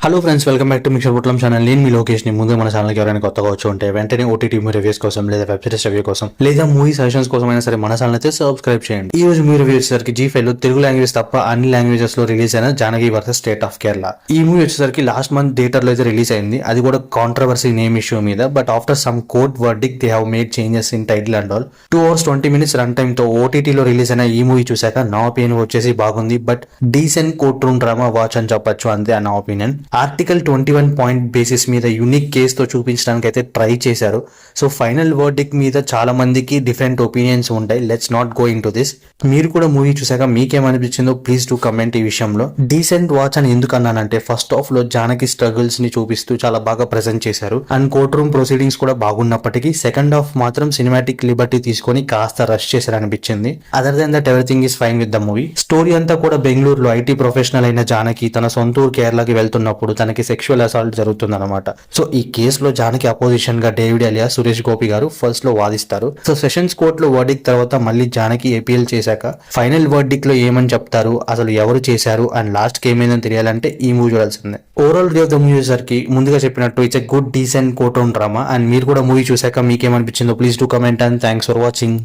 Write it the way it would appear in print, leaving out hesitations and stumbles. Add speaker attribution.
Speaker 1: Hello friends, welcome back to mixture Potlam channel. నేను మీ లోకేష్ ని. ముందు మన ఛానల్కి ఎవరైనా కొత్తగా వచ్చి ఉంటే వెంటనే ఓటీటీ మూవీ రివ్యూస్ కోసం లేదా వెబ్ సిరీస్ రివ్యూ కోసం లేదా మూవీ సజెషన్స్ కోసం అయినా సరే మన ఛానల్ అయితే సబ్స్క్రైబ్ చేయండి. ఈ రోజు మూవీ రివ్యూ వచ్చేసరికి G5 లో తెలుగు లాంగ్వేజ్ తప్ప అన్ని లాంగ్వేజెస్ లో రిలీజ్ అయిన Janaki versus state of Kerala. ఈ మూవీ వచ్చేసరికి లాస్ట్ మంత్ థియేటర్ లో అయితే రిలీజ్ అయింది. అది కూడా కాంట్రవర్సీ నేమ్ ఇష్యూ మీద. But after some court verdict they have made changes in title and all. 2 hours 20 minutes run time తో ఓటీటీ లో రిలీజ్ అయిన ఈ మూవీ చూసాక నా ఒపీనియన్ వచ్చేసి బాగుంది. But decent courtroom drama watch అని చెప్పొచ్చు, అంతే నా ఒపీనియన్. ఆర్టికల్ 21 పాయింట్ బేసిస్ మీద యూనిక్ కేస్ తో చూపించడానికి అయితే ట్రై చేశారు. సో ఫైనల్ వర్డిక్ట్ మీద చాలా మందికి డిఫరెంట్ ఒపీనియన్స్ ఉంటాయి. Let's not go in to this. మీరు కూడా మూవీ చూసాక మీకేమనిపించిందో ప్లీజ్ టు కమెంట్ ఈ విషయంలో. డీసెంట్ వాచ్ అని ఎందుకు అన్నానంటే ఫస్ట్ హాఫ్ లో జానకి స్ట్రగుల్స్ ని చూపిస్తూ చాలా బాగా ప్రెజెంట్ చేశారు. అండ్ కోర్ట్ రూమ్ ప్రొసీడింగ్స్ కూడా బాగున్నప్పటికీ సెకండ్ హాఫ్ మాత్రం సినిమాటిక్ లిబర్టీ తీసుకొని కాస్త రష్ చేశారు అనిపించింది. Other than that everything is fine with the movie. Story అంతా కూడా బెంగళూరులో ఐటీ ప్రొఫెషనల్ అయిన జానకి తన సొంత ఊరు కేరళకి వెళ్తున్నప్పుడు తనకి సెక్షువల్ అసాల్ట్ జరుగుతుందన్నమాట. సో ఈ కేసులో జానకి అపోజిషన్ గా డేవిడ్ అలియా సురేష్ గోపి గారు ఫస్ట్ లో వాదిస్తారు. సో సెషన్స్ కోర్ట్ లో వర్డిక్ట్ తర్వాత మళ్ళీ జానకి ఏపీఎల్ చేశాక ఫైనల్ వర్డిక్ట్ లో ఏమని చెప్తారు, అసలు ఎవరు చేశారు అండ్ లాస్ట్ కి ఏమైందని తెలియాలంటే ఈ మూవీ చూడాల్సిందే. Overall review of the movie సరికి ముందుగా చెప్పినట్టు it's a good decent courtroom drama. And మీరు కూడా మూవీ చూసాక మీకేమనిపించిందో please to comment and thanks for watching.